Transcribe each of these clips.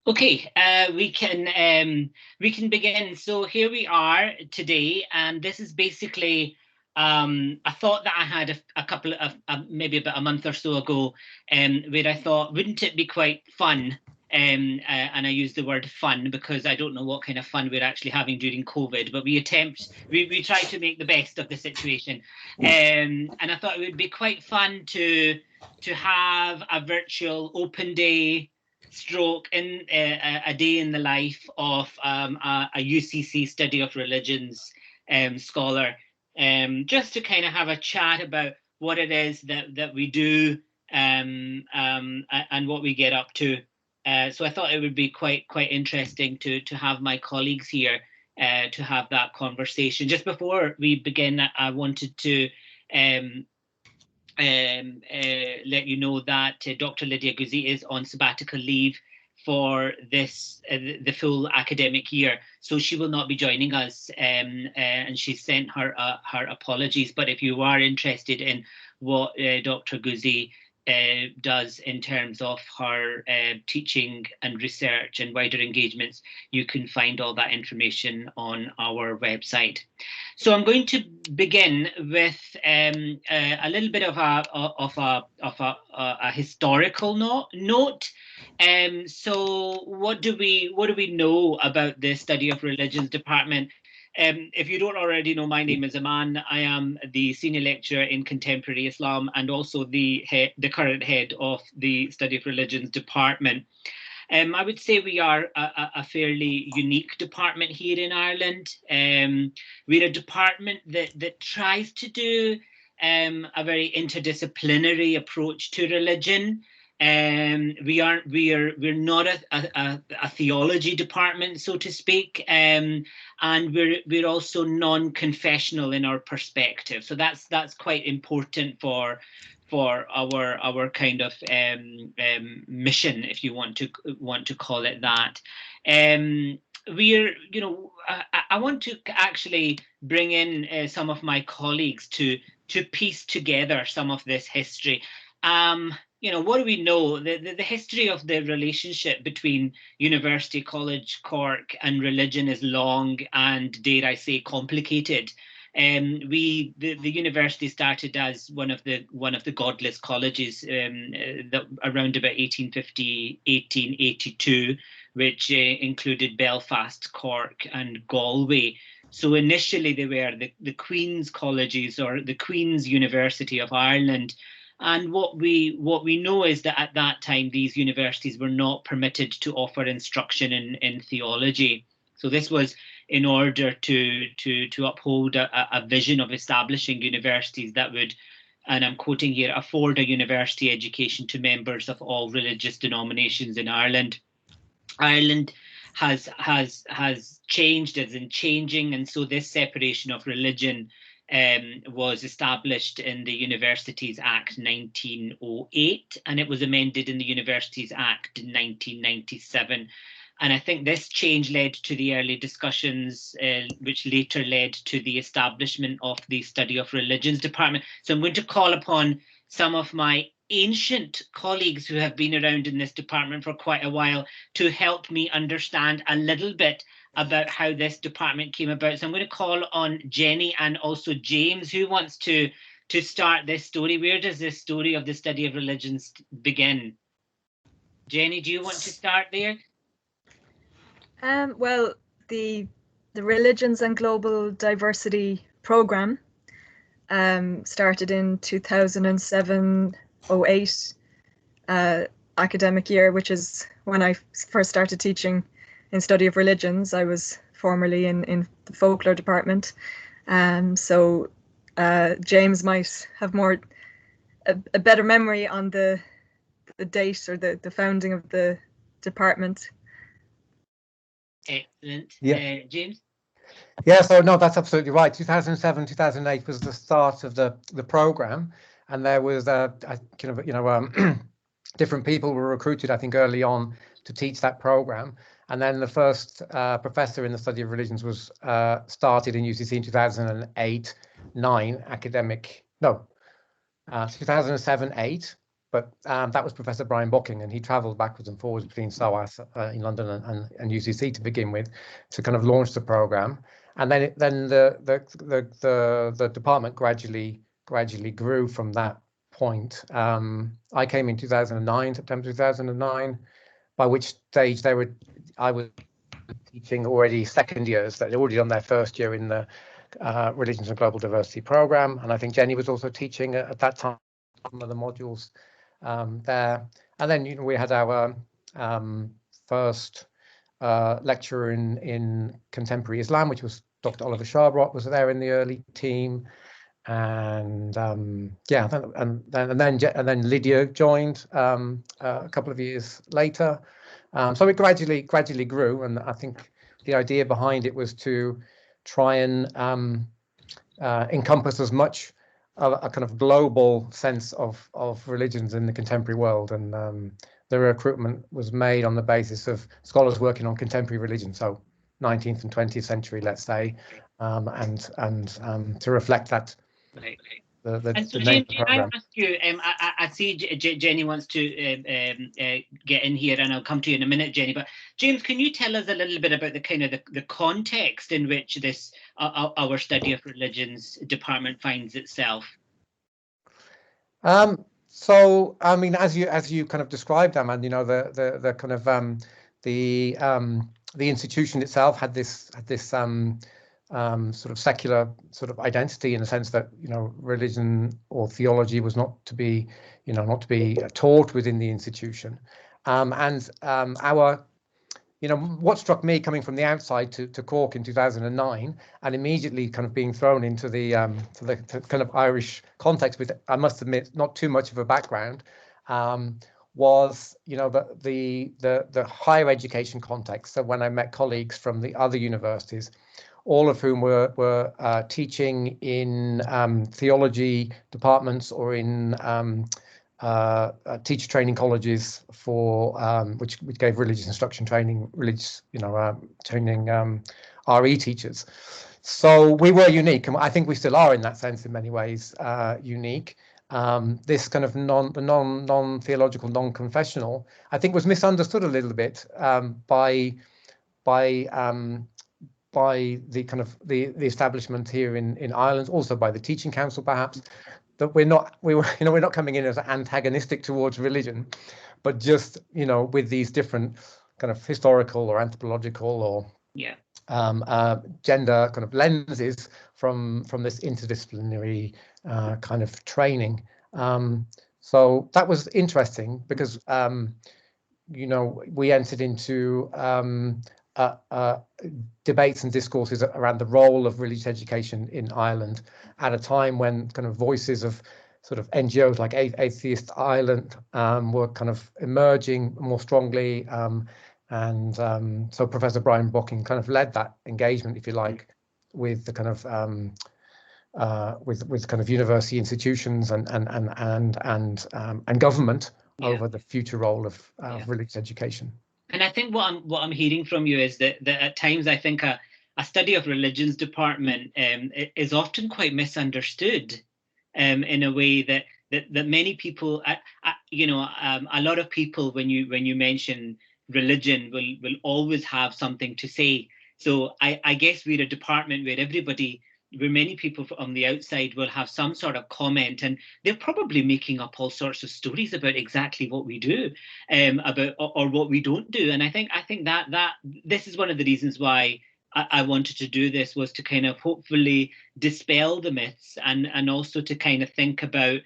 Okay, we can begin. So here we are today, and this is basically a thought that I had a couple of maybe about a month or so ago, where I thought, wouldn't it be quite fun? And I use the word fun because I don't know what kind of fun we're actually having during COVID, but we try to make the best of the situation. And I thought it would be quite fun to have a virtual open day stroke in a day in the life of a UCC study of religions scholar, just to kind of have a chat about what it is that we do, and what we get up to. So I thought it would be quite interesting to have my colleagues here to have that conversation. Just before we begin, I wanted to um, let you know that Dr. Lydia Guzzi is on sabbatical leave for the full academic year, so she will not be joining us, and she sent her apologies. But if you are interested in what Dr. Guzzi does in terms of her teaching and research and wider engagements, you can find all that information on our website. So I'm going to begin with a little bit of a historical note. So what do we know about the study of religions department? If you don't already know, my name is Aman. I am the senior lecturer in contemporary Islam and also the current head of the study of religions department. I would say we are a fairly unique department here in Ireland. We're a department that tries to do a very interdisciplinary approach to religion. We're not a theology department, so to speak, and we're also non-confessional in our perspective. So that's quite important for our kind of mission, if you want to call it that. I want to actually bring in some of my colleagues to piece together some of this history. What do we know? The history of the relationship between University College Cork and religion is long and, dare I say, complicated. The university started as one of the godless colleges that around about 1850, 1882, which included Belfast, Cork, and Galway. So initially they were the Queen's colleges, or the Queen's University of Ireland. And what we know is that at that time these universities were not permitted to offer instruction in theology. So this was in order to uphold a vision of establishing universities that would, and I'm quoting here, afford a university education to members of all religious denominations in Ireland. Ireland has changed, as in changing, and so this separation of religion was established in the Universities Act 1908, and it was amended in the Universities Act 1997. And I think this change led to the early discussions, which later led to the establishment of the Study of Religions department. So I'm going to call upon some of my ancient colleagues who have been around in this department for quite a while to help me understand a little bit about how this department came about. So I'm going to call on Jenny and also James. Who wants to start this story? Where does this story of the study of religions begin? Jenny, do you want to start there? Well, the Religions and Global Diversity Programme started in 2007-08 academic year, which is when I first started teaching in study of religions. I was formerly in the folklore department. So James might have a better memory on the date or the founding of the department. Excellent. Yeah. James? Yeah, so no, that's absolutely right. 2007, 2008 was the start of the program, and there was different people were recruited, I think, early on to teach that program. And then the first professor in the study of religions was started in UCC in 2008-9 2007-8, but that was Professor Brian Bocking, and he travelled backwards and forwards between SOAS in London and UCC to begin with, to kind of launch the program. And then the department gradually grew from that point. I came in 2009, September 2009, by which stage I was teaching already second years that had already done their first year in the Religions and Global Diversity program, and I think Jenny was also teaching at that time some of the modules there. And then we had our first lecturer in contemporary Islam, which was Dr. Oliver Sharbrot, was there in the early team, and yeah, and then Lydia joined a couple of years later. So it gradually grew, and I think the idea behind it was to try and encompass as much a kind of global sense of religions in the contemporary world, and the recruitment was made on the basis of scholars working on contemporary religion, so 19th and 20th century, let's say, and to reflect that. Right. And so Jane, I ask you, I see Jenny wants to get in here, and I'll come to you in a minute, Jenny. But James, can you tell us a little bit about the kind of the context in which this our study of religions department finds itself? So I mean, as you kind of described, Aman, you know, the kind of the institution itself had this sort of secular sort of identity, in the sense that, you know, religion or theology was not to be taught within the institution, and our, you know, what struck me coming from the outside to Cork in 2009, and immediately kind of being thrown into the kind of Irish context with, I must admit, not too much of a background, was, you know, the higher education context. So when I met colleagues from the other universities, all of whom were teaching in theology departments or in teacher training colleges for which gave religious instruction training, training RE teachers. So we were unique, and I think we still are in that sense in many ways unique. This kind of non-theological, non-confessional, I think, was misunderstood a little bit by the kind of the establishment here in Ireland, also by the Teaching Council, perhaps, that we're not coming in as antagonistic towards religion, but just, you know, with these different kind of historical or anthropological or gender kind of lenses from this interdisciplinary kind of training. So that was interesting because you know, we entered into debates and discourses around the role of religious education in Ireland at a time when kind of voices of sort of NGOs like Atheist Ireland were kind of emerging more strongly, and so Professor Brian Bocking kind of led that engagement, if you like, with the kind of with kind of university institutions and government over the future role of religious education. And I think what I'm hearing from you is that at times I think a study of religions department is often quite misunderstood in a way that many people, you know, a lot of people, when you mention religion, will always have something to say. So I guess we're a department where many people on the outside will have some sort of comment, and they're probably making up all sorts of stories about exactly what we do, about or what we don't do. And I think that this is one of the reasons why I wanted to do this, was to kind of hopefully dispel the myths and also to kind of think about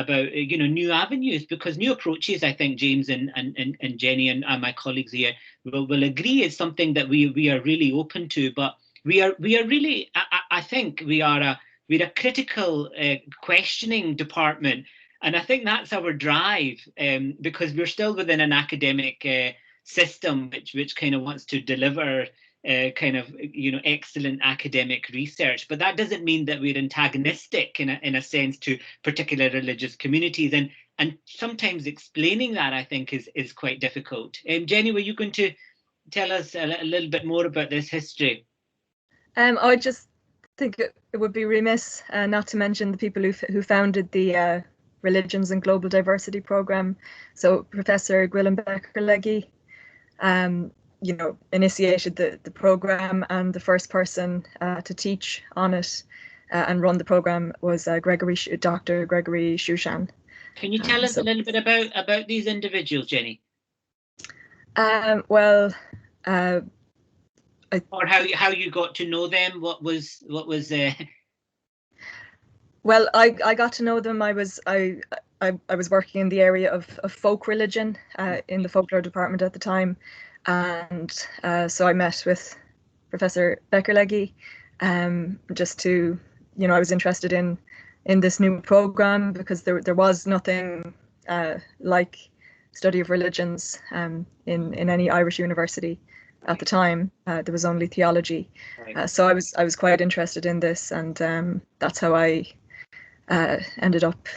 you know, new avenues, because new approaches, I think James and Jenny and my colleagues here will agree, is something that we are really open to. But we are really, I think we're a critical questioning department, and I think that's our drive, because we're still within an academic system which kind of wants to deliver kind of, you know, excellent academic research, but that doesn't mean that we're antagonistic in a sense to particular religious communities, and sometimes explaining that, I think, is quite difficult. Jenny, were you going to tell us a little bit more about this history? I just think it would be remiss not to mention the people who founded the Religions and Global Diversity program. So Professor Gwilym Becker-Legge, initiated the program, and the first person to teach on it and run the program was Dr. Gregory Shushan. Can you tell us a little bit about these individuals, Jenny? Or how you got to know them? What was Well, I got to know them. I was working in the area of folk religion in the folklore department at the time, and so I met with Professor Becker-Legge just to, I was interested in this new program because there was nothing like study of religions in any Irish university at the time. There was only theology, so I was quite interested in this, and that's how I ended up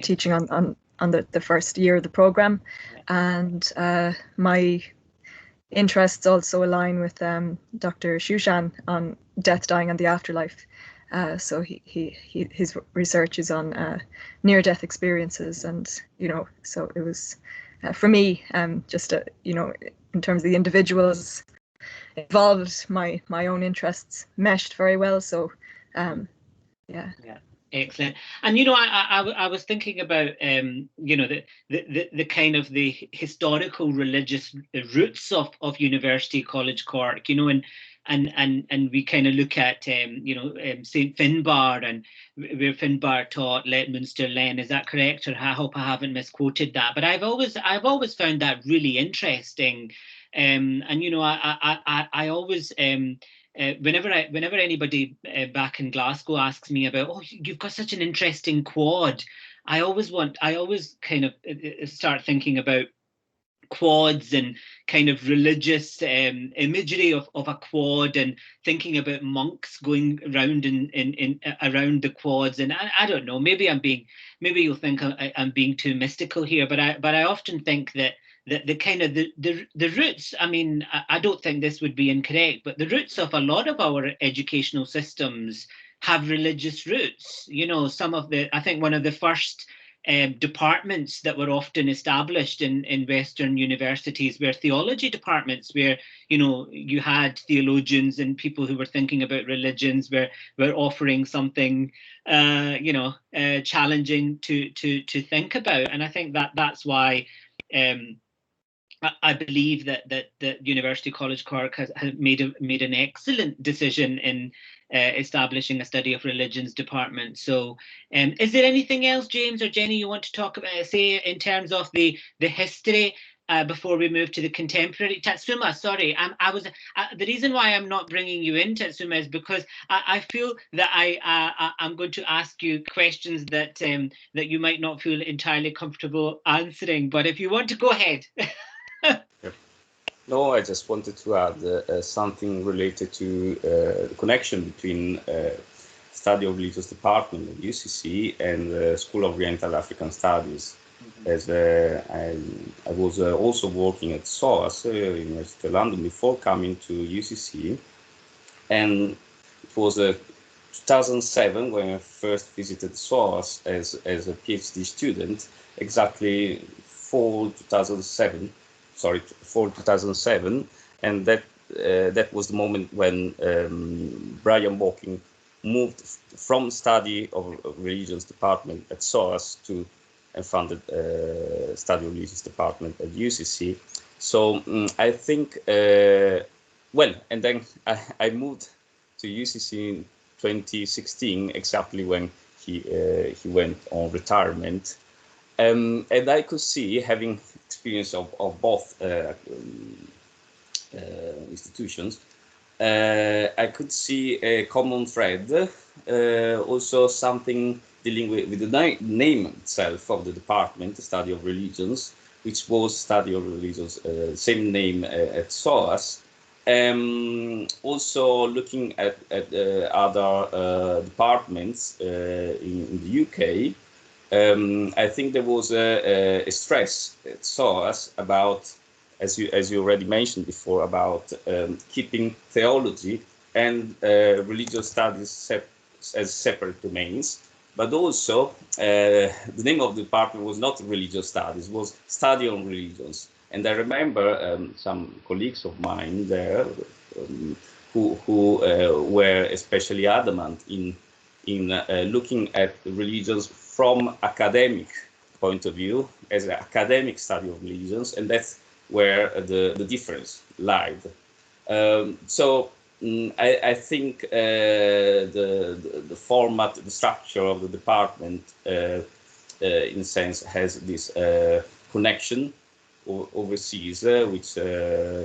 teaching on the first year of the program. And my interests also align with Dr. Shushan on death, dying, and the afterlife. So his research is on near-death experiences, and so it was for me just in terms of the individuals involved, my own interests meshed very well. So yeah. Excellent. And I was thinking about the kind of the historical religious roots of University College Cork, and we kind of look at St. Finbar, and where Finbar taught Let Munster Len. Is that correct? Or I hope I haven't misquoted that. But I've always found that really interesting. And I always whenever anybody back in Glasgow asks me about, oh, you've got such an interesting quad, I always kind of start thinking about quads and kind of religious imagery of a quad, and thinking about monks going around in around the quads. And I don't know, maybe you'll think I'm being too mystical here, but I often think that the kind of the roots, I mean, I don't think this would be incorrect, but the roots of a lot of our educational systems have religious roots. I think one of the first departments that were often established in Western universities were theology departments, where you had theologians and people who were thinking about religions were offering something challenging to think about. And I think that's why I believe that University College Cork has made an excellent decision in establishing a study of religions department. So is there anything else, James or Jenny, you want to talk about, say, in terms of the history before we move to the contemporary? Tatsuma, sorry, the reason why I'm not bringing you in, Tatsuma, is because I feel that I'm going to ask you questions that you might not feel entirely comfortable answering. But if you want to go ahead. No, I just wanted to add something related to the connection between Study of Religious Department at UCC and the School of Oriental African Studies. Mm-hmm. As I was also working at SOAS, University of London, before coming to UCC, and it was 2007 when I first visited SOAS as a PhD student, exactly fall 2007, and that was the moment when Brian Walking moved from Study of Religions Department at SOAS and founded Study of Religions Department at UCC. So I think, and then I moved to UCC in 2016, exactly when he went on retirement. And I could see, having experience of both institutions, I could see a common thread, also something dealing with the name itself of the department, the Study of Religions, which was Study of Religions, same name at SOAS. Also looking at other departments in the UK. I think there was a stress at SOAS about, as you already mentioned before, about keeping theology and religious studies as separate domains, but also the name of the department was not religious studies, was study on religions. And I remember some colleagues of mine there who were especially adamant in looking at religions from academic point of view, as an academic study of religions, and that's where the difference lied. I think the format, the structure of the department, in a sense, has this connection overseas, which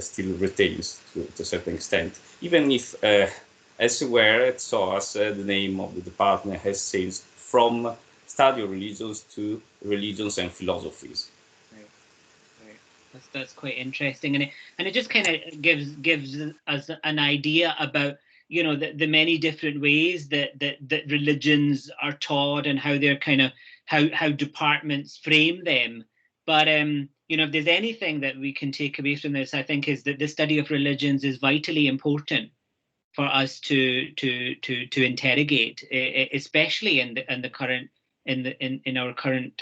still retains to a certain extent, even if elsewhere at SOAS the name of the department has changed from study of religions to religions and philosophies. That's quite interesting, and it just kind of gives us an idea about, you know, the many different ways that religions are taught and how they're kind of how departments frame them. But you know, if there's anything that we can take away from this, I think, is that the study of religions is vitally important for us to interrogate, especially in the current in our current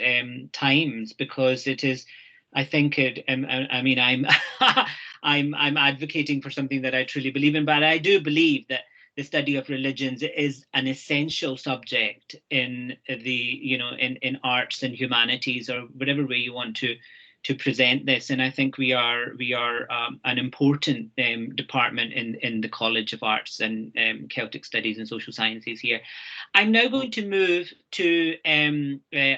times, because it is. I think it. I mean, I'm I'm advocating for something that I truly believe in, but I do believe that the study of religions is an essential subject in the, you know, in arts and humanities, or whatever way you want to present this. And I think we are an important department in the College of Arts and Celtic Studies and Social Sciences here. I'm now going to move to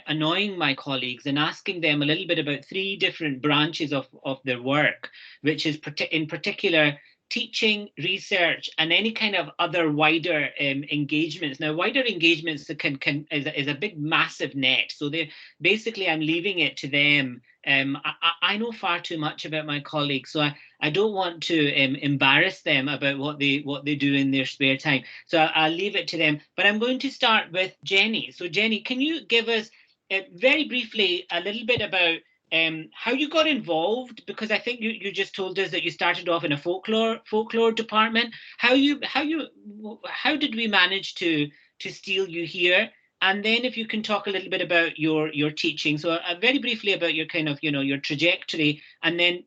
annoying my colleagues and asking them a little bit about three different branches of their work, which is in particular teaching, research, and any kind of other wider engagements. Now, wider engagements is a big, massive net. So they basically, I'm leaving it to them. I know far too much about my colleagues, so I don't want to embarrass them about what they do in their spare time. So I'll leave it to them. But I'm going to start with Jenny. So Jenny, can you give us very briefly a little bit about how you got involved? Because I think you just told us that you started off in a folklore department. How did we manage to steal you here? And then if you can talk a little bit about your teaching. So very briefly about your kind of, you know, your trajectory, and then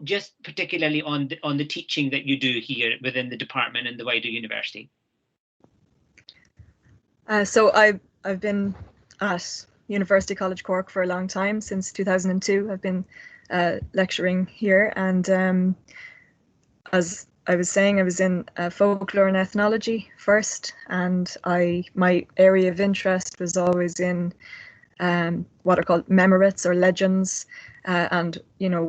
just particularly on the teaching that you do here within the department and the wider university. So I've been at University College Cork for a long time, since 2002. I've been lecturing here, and as I was saying, I was in folklore and ethnology first, and my area of interest was always in what are called memorates or legends, and, you know,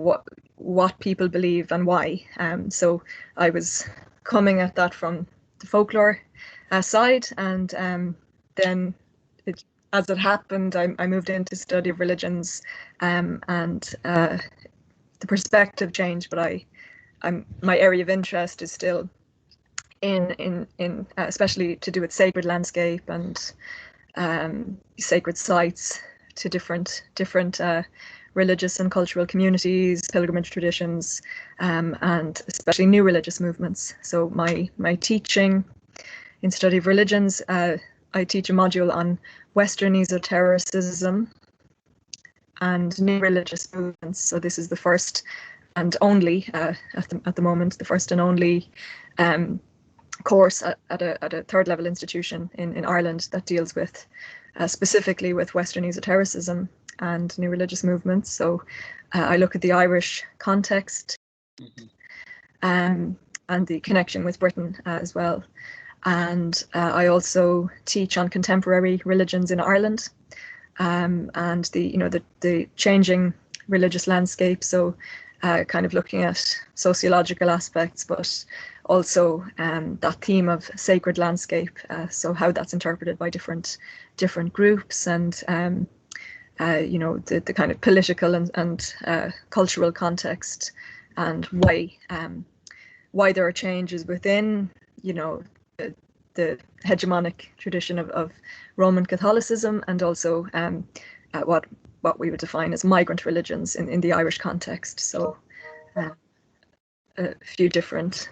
what people believe and why. So I was coming at that from the folklore side, and then as it happened, I moved into study of religions, and the perspective changed, but my area of interest is still in especially to do with sacred landscape and sacred sites to different religious and cultural communities, pilgrimage traditions, and especially new religious movements. So my teaching in study of religions, I teach a module on Western esotericism and new religious movements. So this is the first and only, at the moment, the first and only course at a third level institution in Ireland that deals with specifically with Western esotericism and new religious movements. So I look at the Irish context, and the connection with Britain as well. And I also teach on contemporary religions in Ireland, and the changing religious landscape. So kind of looking at sociological aspects, but also that theme of sacred landscape. So how that's interpreted by different groups, and the kind of political and cultural context, and why there are changes within, you know, the hegemonic tradition of Roman Catholicism, and also what we would define as migrant religions in the Irish context. So a few different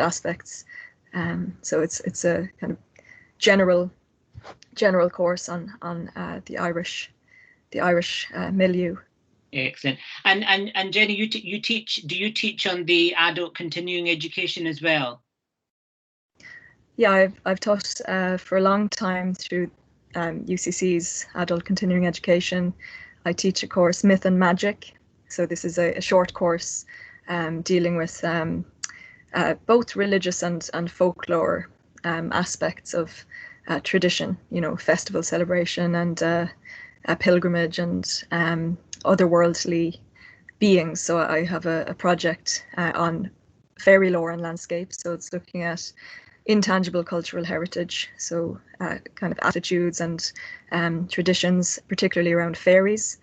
aspects. So it's a kind of general general course on the Irish milieu. Excellent. And Jenny, you teach. Do you teach on the adult continuing education as well? Yeah, I've taught for a long time through UCC's adult continuing education. I teach a course, Myth and Magic. So this is a short course dealing with both religious and folklore aspects of tradition, festival celebration and pilgrimage and otherworldly beings. So I have a project on fairy lore and landscape. So it's looking at intangible cultural heritage, so kind of attitudes and traditions, particularly around fairies.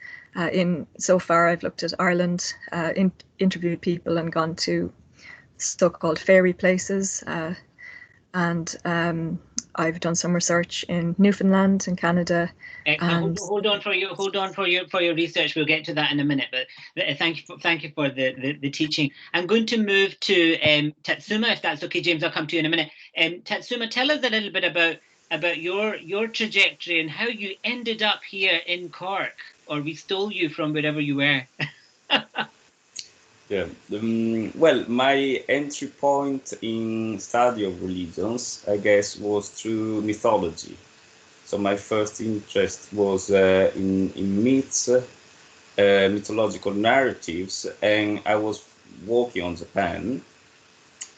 So far, I've looked at Ireland, interviewed people and gone to so-called fairy places, and I've done some research in Newfoundland and Canada. And hold on for your research. We'll get to that in a minute. But thank you for the teaching. I'm going to move to Tatsuma, if that's okay, James. I'll come to you in a minute. Tatsuma, tell us a little bit about your trajectory and how you ended up here in Cork, or we stole you from wherever you were. Yeah. Well, my entry point in study of religions, I guess, was through mythology. So my first interest was in myths, mythological narratives, and I was working on Japan.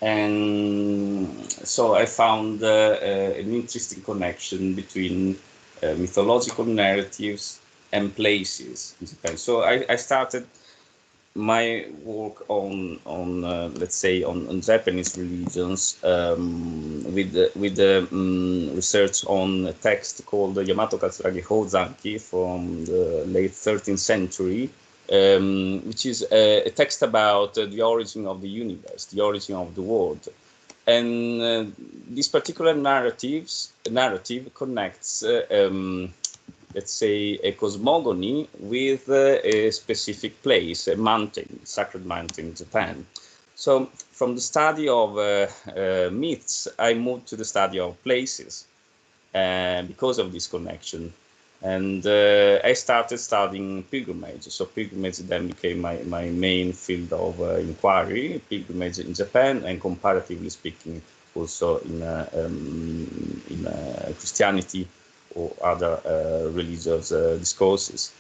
And so I found an interesting connection between mythological narratives and places in Japan. So I started my work on let's say on Japanese religions with research on a text called Yamato Katsuragi Hozanki from the late 13th century, which is a text about the origin of the universe, the origin of the world. And this particular narrative connects let's say a cosmogony with a specific place, a mountain, sacred mountain in Japan. So from the study of myths, I moved to the study of places because of this connection. And I started studying pilgrimage. So pilgrimage then became my main field of inquiry, pilgrimage in Japan, and comparatively speaking, also in Christianity or other religious discourses.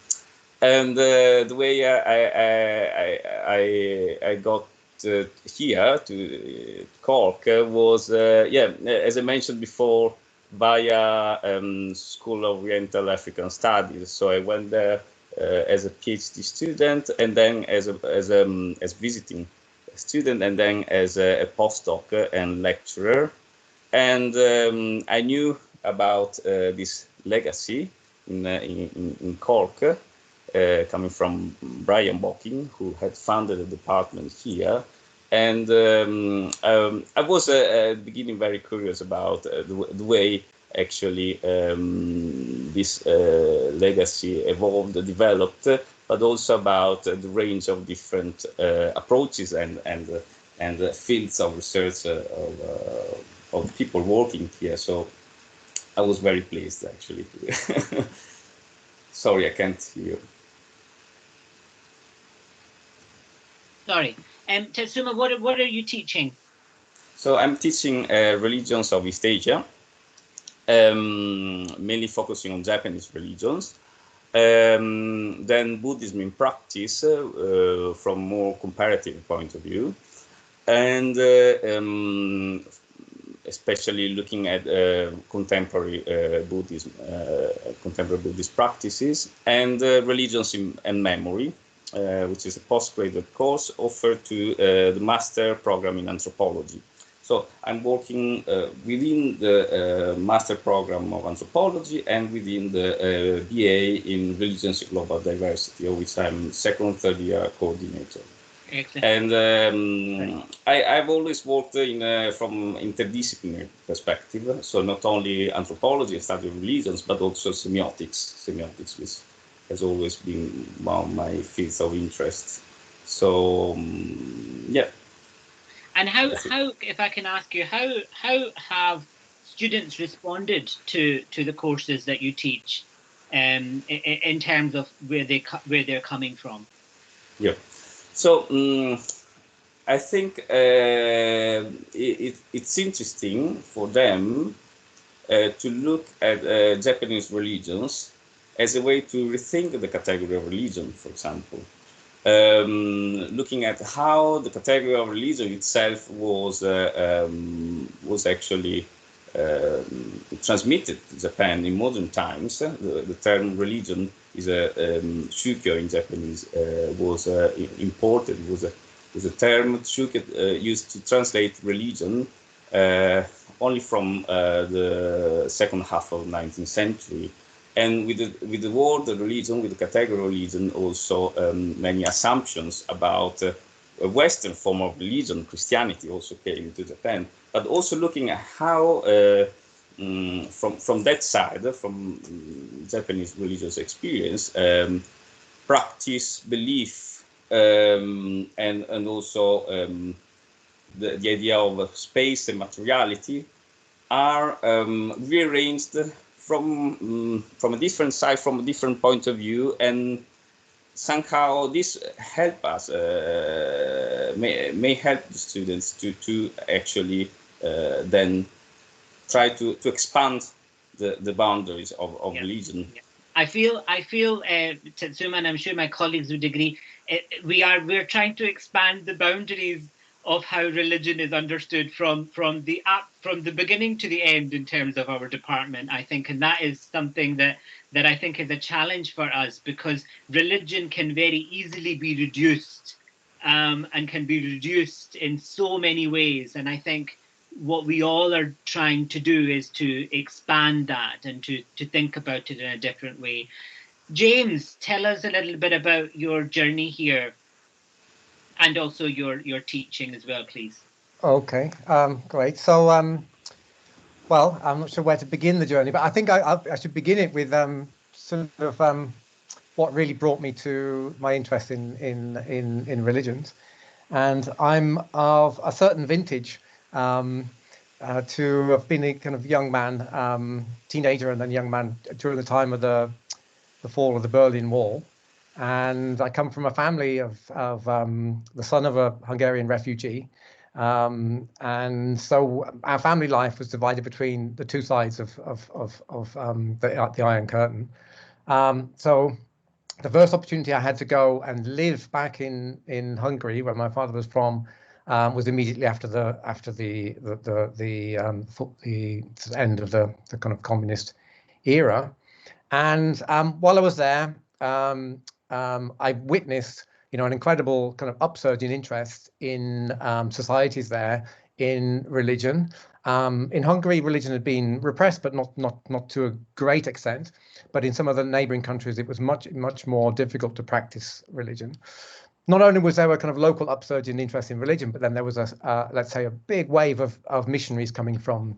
And the way I got here to Cork was, as I mentioned before, via School of Oriental African Studies. So I went there as a PhD student, and then as visiting student, and then as a postdoc and lecturer. And I knew about this legacy in Cork, coming from Brian Bocking, who had founded a department here. And I was at the beginning very curious about the way actually this legacy evolved, developed, but also about the range of different approaches and fields of research of people working here. So I was very pleased, actually. Sorry, I can't hear you. Sorry. Tatsuma, what are you teaching? So I'm teaching religions of East Asia, mainly focusing on Japanese religions. Then Buddhism in practice from more comparative point of view. And especially looking at contemporary Buddhism, contemporary Buddhist practices, and religions and memory, which is a postgraduate course offered to the master program in anthropology. So I'm working within the master program of anthropology and within the BA in religions and global diversity, of which I'm second, third year coordinator. Excellent. And I've always worked from interdisciplinary perspective, so not only anthropology and study of religions, but also semiotics, which has always been one of my fields of interest. So yeah. And how, if I can ask you, how have students responded to the courses that you teach, in terms of where they're coming from? Yeah. So I think it's interesting for them to look at Japanese religions as a way to rethink the category of religion, for example. Looking at how the category of religion itself was actually transmitted to Japan in modern times. The term religion is shukyo in Japanese, was imported, was a term shukyo used to translate religion only from the second half of the 19th century. And with the word religion, with the category of religion, also many assumptions about a Western form of religion, Christianity, also came to Japan. But also looking at how, from that side, from Japanese religious experience, practice, belief, and also the idea of space and materiality are rearranged from a different side, from a different point of view, and somehow this help us, may help the students to actually then try to expand the boundaries of religion. Yeah. I feel, Tetsuma, and I'm sure my colleagues would agree, we're trying to expand the boundaries of how religion is understood from the beginning to the end in terms of our department, I think, and that is something that I think is a challenge for us, because religion can very easily be reduced, and can be reduced in so many ways, and I think what we all are trying to do is to expand that and to think about it in a different way. James, tell us a little bit about your journey here, and also your teaching as well, please. Okay, great. So, well, I'm not sure where to begin the journey, but I think I should begin it with sort of what really brought me to my interest in religions. And I'm of a certain vintage, to have been a kind of young man, teenager, and then young man during the time of the fall of the Berlin Wall. And I come from a family of the son of a Hungarian refugee. And so our family life was divided between the two sides of the Iron Curtain. So the first opportunity I had to go and live back in Hungary, where my father was from, was immediately after the end of the kind of communist era. And while I was there, I witnessed, an incredible kind of upsurge in interest in societies there, in religion. In Hungary, religion had been repressed, but not to a great extent. But in some of the neighboring countries, it was much more difficult to practice religion. Not only was there a kind of local upsurge in interest in religion, but then there was let's say, a big wave of missionaries coming from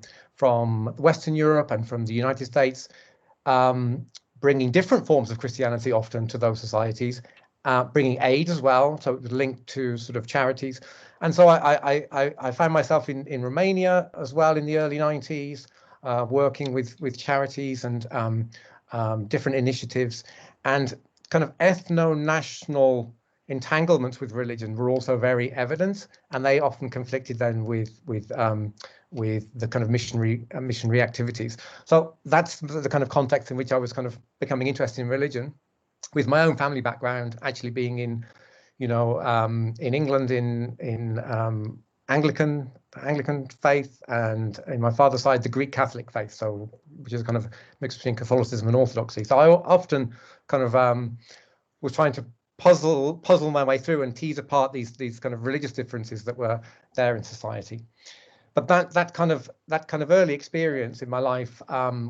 Western Europe and from the United States, bringing different forms of Christianity often to those societies, bringing aid as well, so it was linked to sort of charities. And so I found myself in Romania as well in the early 90s, working with charities and different initiatives, and kind of ethno-national entanglements with religion were also very evident, and they often conflicted then with the kind of missionary activities. So that's the kind of context in which I was kind of becoming interested in religion, with my own family background actually being in England in Anglican faith, and in my father's side the Greek Catholic faith, so which is a kind of mix between Catholicism and Orthodoxy. So I often kind of was trying to puzzle my way through and tease apart these kind of religious differences that were there in society. But that kind of early experience in my life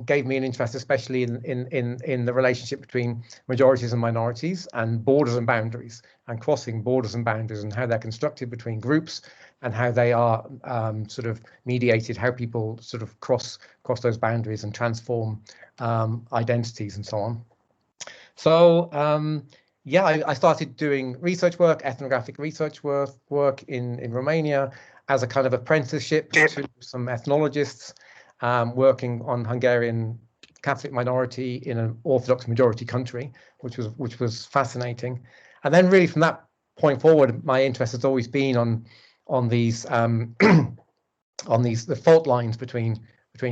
gave me an interest, especially in the relationship between majorities and minorities, and borders and boundaries, and crossing borders and boundaries, and how they're constructed between groups, and how they are sort of mediated, how people sort of cross those boundaries and transform identities and so on. So I started doing research work, ethnographic research work in Romania, as a kind of apprenticeship to some ethnologists, working on Hungarian Catholic minority in an Orthodox majority country, which was fascinating. And then really from that point forward, my interest has always been on these the fault lines between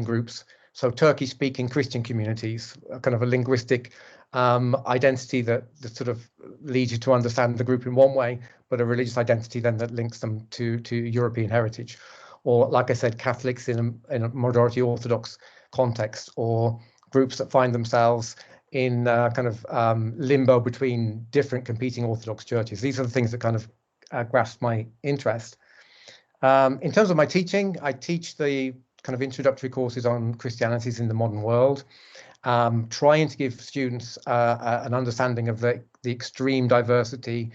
groups. So Turkish-speaking Christian communities, kind of a linguistic identity that sort of leads you to understand the group in one way, but a religious identity then that links them to European heritage. Or, like I said, Catholics in a majority Orthodox context, or groups that find themselves in kind of limbo between different competing Orthodox churches. These are the things that kind of grasp my interest. In terms of my teaching, I teach the kind of introductory courses on Christianities in the modern world, trying to give students an understanding of the extreme diversity,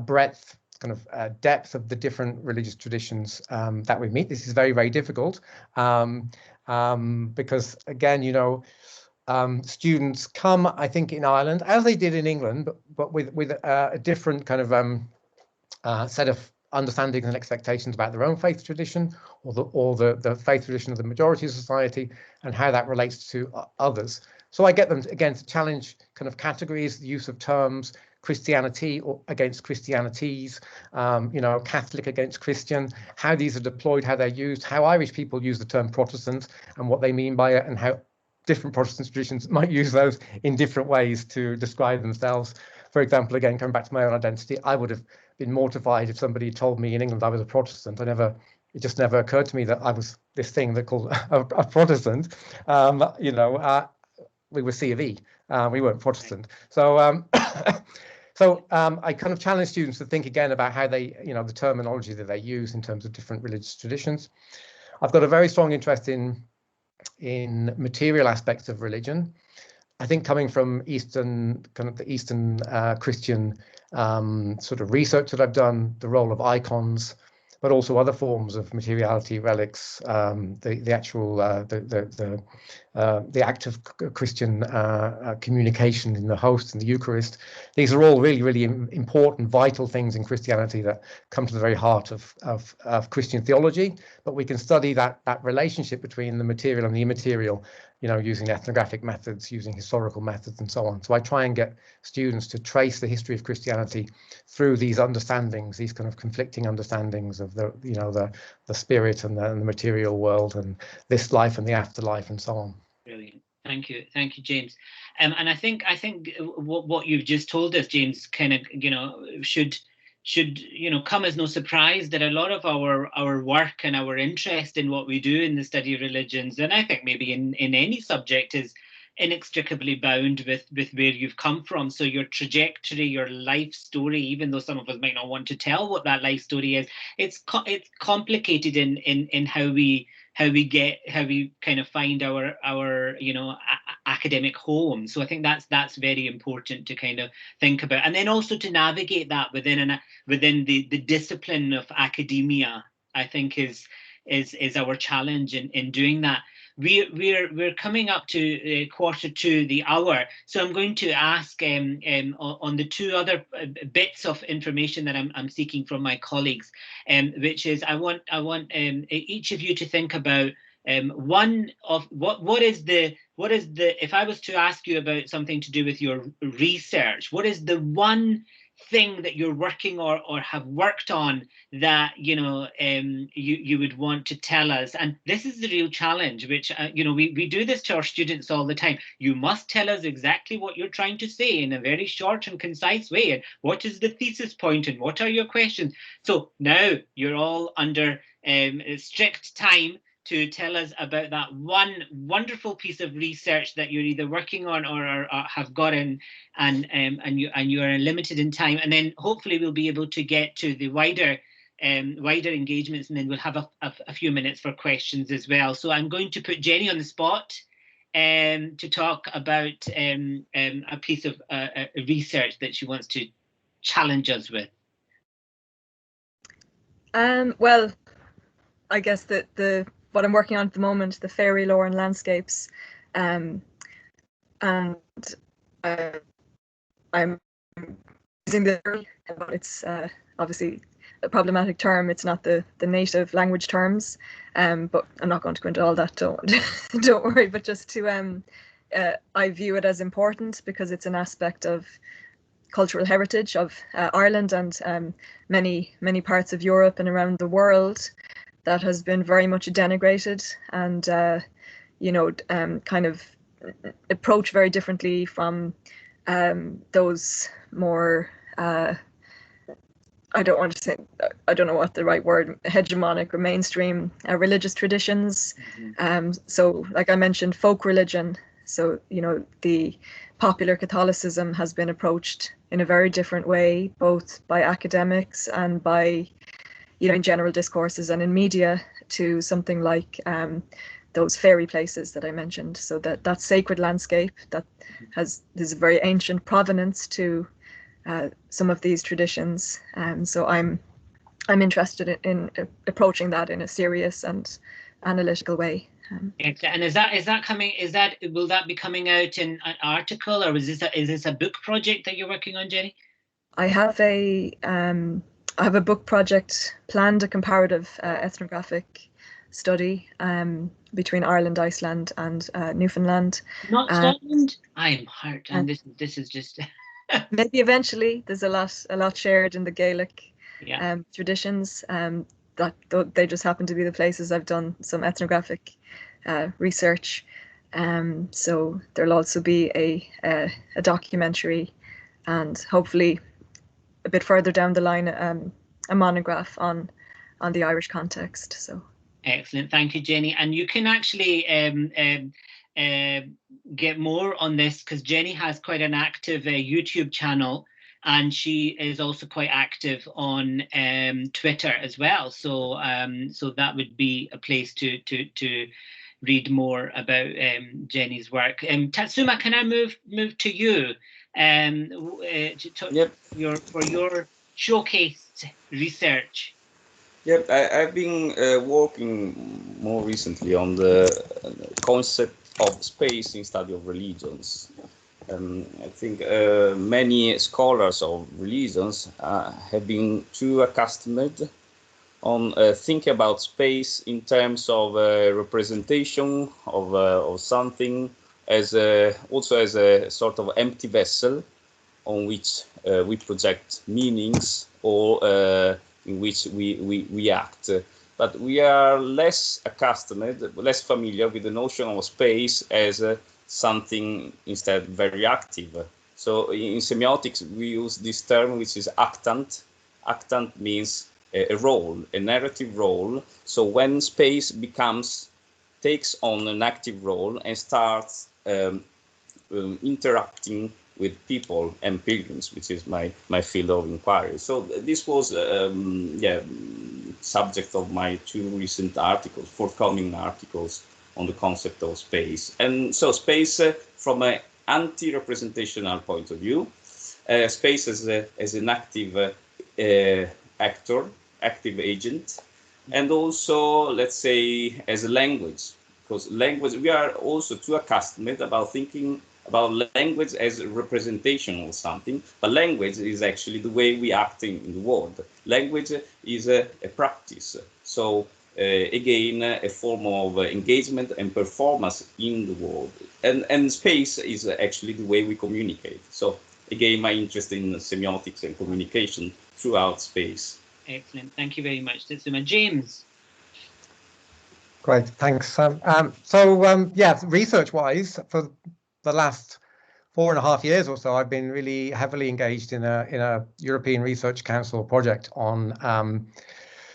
breadth, kind of depth of the different religious traditions that we meet. This is very, very difficult because, again, you know, students come, I think, in Ireland, as they did in England, but with a different kind of set of understandings and expectations about their own faith tradition, or the faith tradition of the majority of society, and how that relates to others. So I get them again to challenge kind of categories, the use of terms, Christianity or against Christianities, you know, Catholic against Christian, how these are deployed, how they're used, how Irish people use the term Protestant and what they mean by it, and how different Protestant traditions might use those in different ways to describe themselves. For example, again, coming back to my own identity, I would have been mortified if somebody told me in England I was a Protestant. It just never occurred to me that I was this thing that called a Protestant. You know, we were C of E, we weren't Protestant. So I kind of challenge students to think again about how they, you know, the terminology that they use in terms of different religious traditions. I've got a very strong interest in material aspects of religion. I think coming from the Eastern Christian sort of research that I've done, the role of icons, but also other forms of materiality, relics, the actual the act of Christian communication in the host and the Eucharist. These are all really, really important, vital things in Christianity that come to the very heart of Christian theology. But we can study that relationship between the material and the immaterial, you know, using ethnographic methods, using historical methods, and so on. So I try and get students to trace the history of Christianity through these understandings, these kind of conflicting understandings of the, you know, the spirit and the material world, and this life and the afterlife, and so on. Brilliant. Thank you, James. And I think what you've just told us, James, kind of, you know, should you know, come as no surprise that a lot of our work and our interest in what we do in the study of religions, and I think maybe in any subject, is inextricably bound with where you've come from. So your trajectory, your life story, even though some of us might not want to tell what that life story is, it's complicated in how we kind of find our you know, academic home. So I think that's very important to kind of think about, and then also to navigate that within the discipline of academia, I think is our challenge in doing that. We're coming up to quarter to the hour, so I'm going to ask on the two other bits of information that I'm seeking from my colleagues, which is I want each of you to think about one of what is the if I was to ask you about something to do with your research, what is the one thing that you're working or have worked on that, you know, you would want to tell us? And this is the real challenge, which you know, we do this to our students all the time. You must tell us exactly what you're trying to say in a very short and concise way, and what is the thesis point, and what are your questions. So now you're all under strict time to tell us about that one wonderful piece of research that you're either working on or have gotten, and you are limited in time, and then hopefully we'll be able to get to the wider engagements, and then we'll have a few minutes for questions as well. So I'm going to put Jenny on the spot to talk about a piece of research that she wants to challenge us with. Well, I guess that what I'm working on at the moment, the fairy lore and landscapes, and I'm using the, but it's obviously problematic term. It's not the native language terms, but I'm not going to go into all that. Don't worry. But just to I view it as important because it's an aspect of cultural heritage of Ireland and many parts of Europe and around the world that has been very much denigrated and kind of approached very differently from those more I don't know what the right word, hegemonic or mainstream religious traditions. So like I mentioned, folk religion. So, the popular Catholicism has been approached in a very different way, both by academics and by, in general discourses and in media, to something like those fairy places that I mentioned. So that sacred landscape that has a very ancient provenance to some of these traditions. So I'm interested in approaching that in a serious and analytical way. And will that be coming out in an article, or is this a book project that you're working on, Jenny? I have a book project planned, a comparative ethnographic study between Ireland, Iceland, and Newfoundland. Not Scotland. I'm hurt, and this is just. Maybe eventually. There's a lot shared in the Gaelic traditions. That they just happen to be the places I've done some ethnographic research. So there'll also be a documentary, and hopefully a bit further down the line a monograph on the Irish context. So excellent, thank you, Jenny. And you can actually get more on this because Jenny has quite an active YouTube channel. And she is also quite active on Twitter as well. So that would be a place to read more about Jenny's work. Tatsuma, can I move to you for your showcased research? Yep, I've been working more recently on the concept of space in study of religions. I think many scholars of religions have been too accustomed on thinking about space in terms of representation of something also as a sort of empty vessel on which we project meanings or in which we act. But we are less accustomed, less familiar with the notion of space as something instead very active. So in semiotics, we use this term, which is actant. Actant means a role, a narrative role. So when space takes on an active role and starts interacting with people and pilgrims, which is my field of inquiry. So this was subject of my two recent forthcoming articles on the concept of space. And so space from an anti-representational point of view, space as an active actor, active agent, and also, let's say, as a language, because language, we are also too accustomed about thinking about language as a representation of something, but language is actually the way we act in the world. Language is a practice. So again, a form of engagement and performance in the world. And space is actually the way we communicate. So again, my interest in semiotics and communication throughout space. Excellent. Thank you very much, Tatsuma. James. Great, thanks. Research-wise, for the last 4.5 years or so, I've been really heavily engaged in a European Research Council project on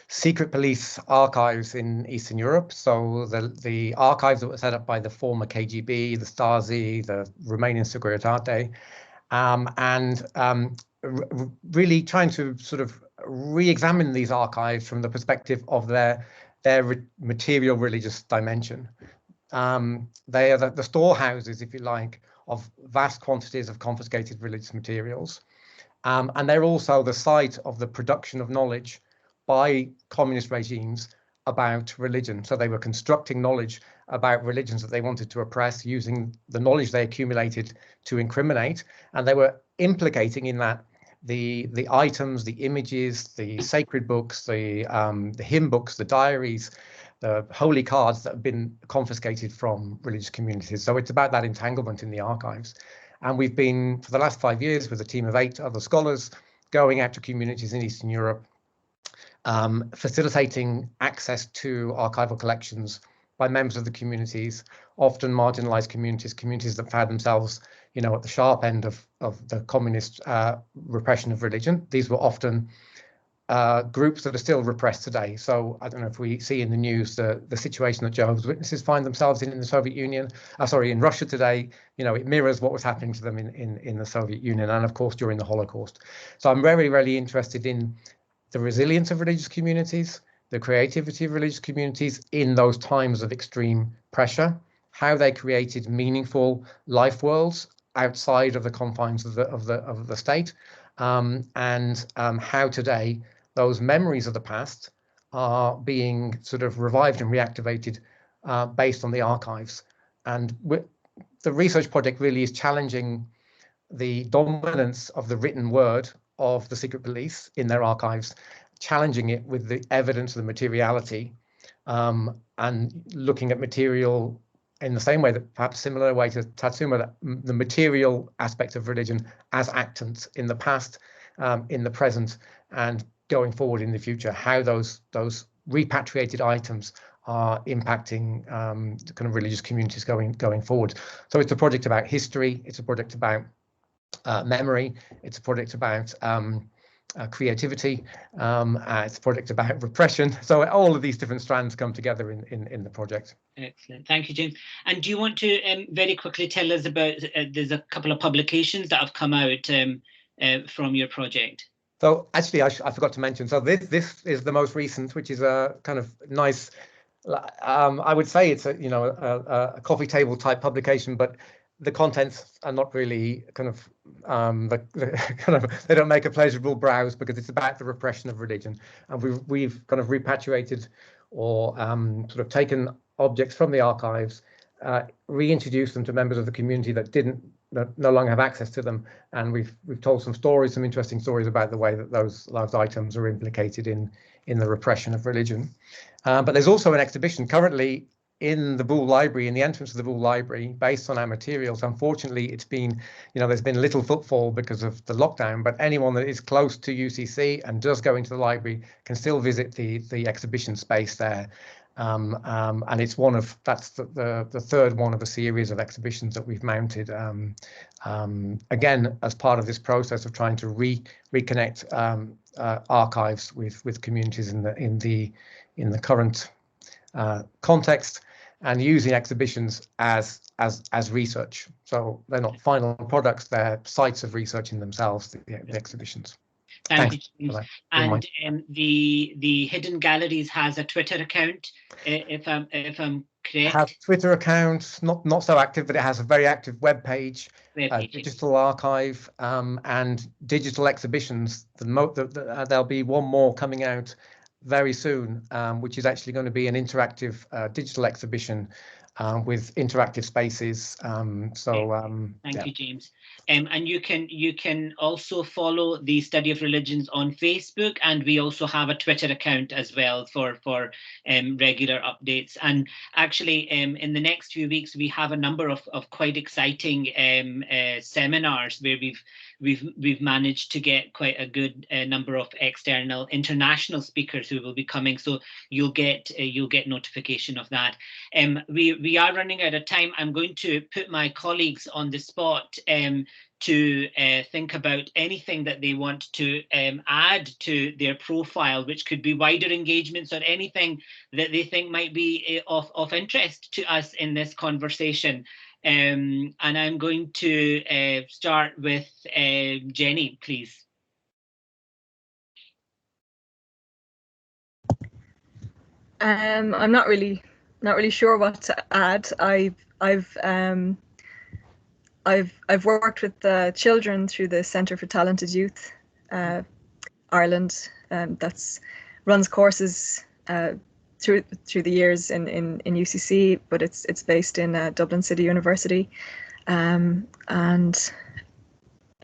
secret police archives in Eastern Europe. So the archives that were set up by the former KGB, the Stasi, the Romanian Securitate, really trying to sort of re-examine these archives from the perspective of their material religious dimension. They are the storehouses, if you like, of vast quantities of confiscated religious materials. And they're also the site of the production of knowledge by communist regimes about religion. So they were constructing knowledge about religions that they wanted to oppress using the knowledge they accumulated to incriminate. And they were implicating in that the items, the images, the sacred books, the hymn books, the diaries, the holy cards that have been confiscated from religious communities. So it's about that entanglement in the archives. And we've been, for the last 5 years, with a team of 8 other scholars, going out to communities in Eastern Europe, facilitating access to archival collections by members of the communities, often marginalized communities that found themselves, you know, at the sharp end of the communist repression of religion. These were often groups that are still repressed today. So I don't know if we see in the news the situation that Jehovah's Witnesses find themselves in the Soviet Union, in Russia today. You know, it mirrors what was happening to them in the Soviet Union, and of course during the Holocaust. So I'm very, really interested in the resilience of religious communities, the creativity of religious communities in those times of extreme pressure, how they created meaningful life worlds outside of the confines of the state, and how today those memories of the past are being sort of revived and reactivated based on the archives. And the research project really is challenging the dominance of the written word of the secret police in their archives, challenging it with the evidence of the materiality, and looking at material in the same way, that perhaps similar way to Tatsuma, the material aspect of religion as actants in the past, in the present, and going forward in the future, how those repatriated items are impacting the kind of religious communities going forward. So it's a project about history, it's a project about memory, it's a project about creativity, it's a project about repression. So all of these different strands come together in the project. Excellent, thank you, James. And do you want to very quickly tell us about, there's a couple of publications that have come out from your project? So actually, I forgot to mention, so this is the most recent, which is a kind of nice, I would say it's a coffee table type publication, but the contents are not really kind of they don't make a pleasurable browse, because it's about the repression of religion, and we've kind of repatriated or sort of taken objects from the archives, reintroduced them to members of the community that no longer have access to them, and we've told some interesting stories about the way that those items are implicated in the repression of religion. But there's also an exhibition currently in the Bull Library, in the entrance of the Bull Library, based on our materials. Unfortunately, it's been, there's been little footfall because of the lockdown, but anyone that is close to UCC and does go into the library can still visit the exhibition space there. And it's that's the third one of a series of exhibitions that we've mounted, again, as part of this process of trying to reconnect archives with communities in the current context, and using exhibitions as research. So they're not final products, they're sites of research in themselves, the exhibitions. Thank you, James. And the Hidden Galleries has a Twitter account, if I'm correct. It has a Twitter account, not so active, but it has a very active web page, digital archive, and digital exhibitions. There'll be one more coming out very soon, which is actually going to be an interactive digital exhibition with interactive spaces. Thank you, James. And you can also follow the Study of Religions on Facebook, and we also have a Twitter account as well for regular updates. And actually, in the next few weeks, we have a number of quite exciting seminars where we've managed to get quite a good number of external international speakers who will be coming. So you'll get notification of that. We are running out of time. I'm going to put my colleagues on the spot to think about anything that they want to add to their profile, which could be wider engagements or anything that they think might be of interest to us in this conversation. And I'm going to start with Jenny, please. I'm not really sure what to add. I've worked with the children through the Centre for Talented Youth Ireland, that's runs courses through the years in UCC, but it's based in Dublin City University, and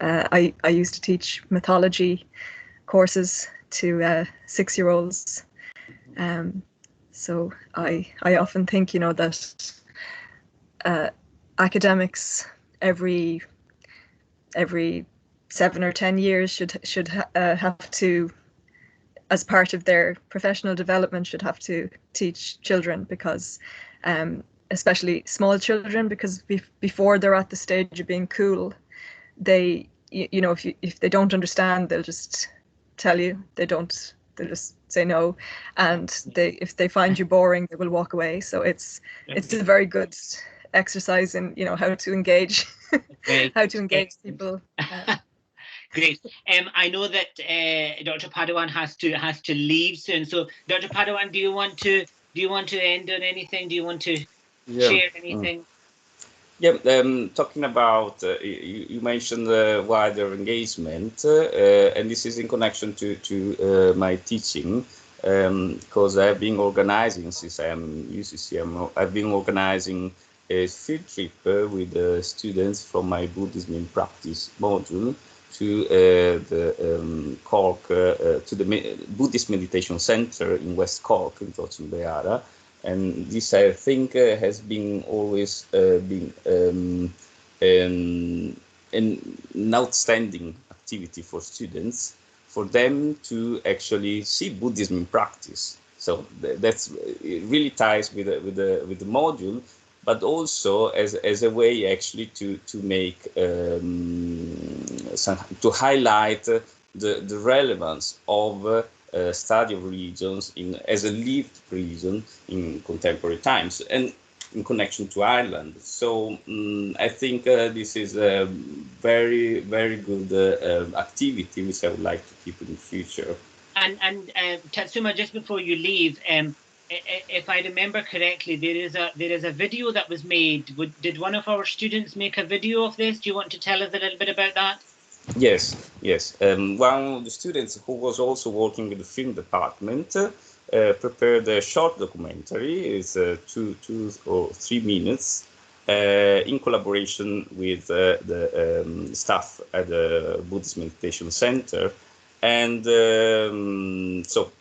I used to teach mythology courses to 6-year-olds. So I often think, that academics every 7 or 10 years should have to, as part of their professional development, should have to teach children, because especially small children, because before they're at the stage of being cool, they, if they don't understand, they'll just tell you. They'll just say no, and if they find you boring, they will walk away. So it's a very good exercise in how to engage how to engage people. Great. I know that Dr. Padawan has to leave soon. So, Dr. Padawan, do you want to end on anything? Do you want to share anything? Yeah, talking about, you mentioned wider engagement, and this is in connection to my teaching, because I've been organizing, since I am UCC, I've been organizing a field trip with students from my Buddhism in Practice module to the Cork, to the Buddhist Meditation Center in West Cork, in Tochin. And this, I think, has been always been an outstanding activity for students, for them to actually see Buddhism in practice. So it really ties with the module, but also as a way actually to make to highlight the relevance of study of religions as a lived religion in contemporary times and in connection to Ireland. So I think this is a very, very good activity which I would like to keep in the future. And Tatsuma, just before you leave, if I remember correctly, there is a video that was made. Did one of our students make a video of this? Do you want to tell us a little bit about that? Yes. One of the students who was also working in the film department prepared a short documentary. It's 2 or 3 minutes in collaboration with the staff at the Buddhist Meditation Center. And so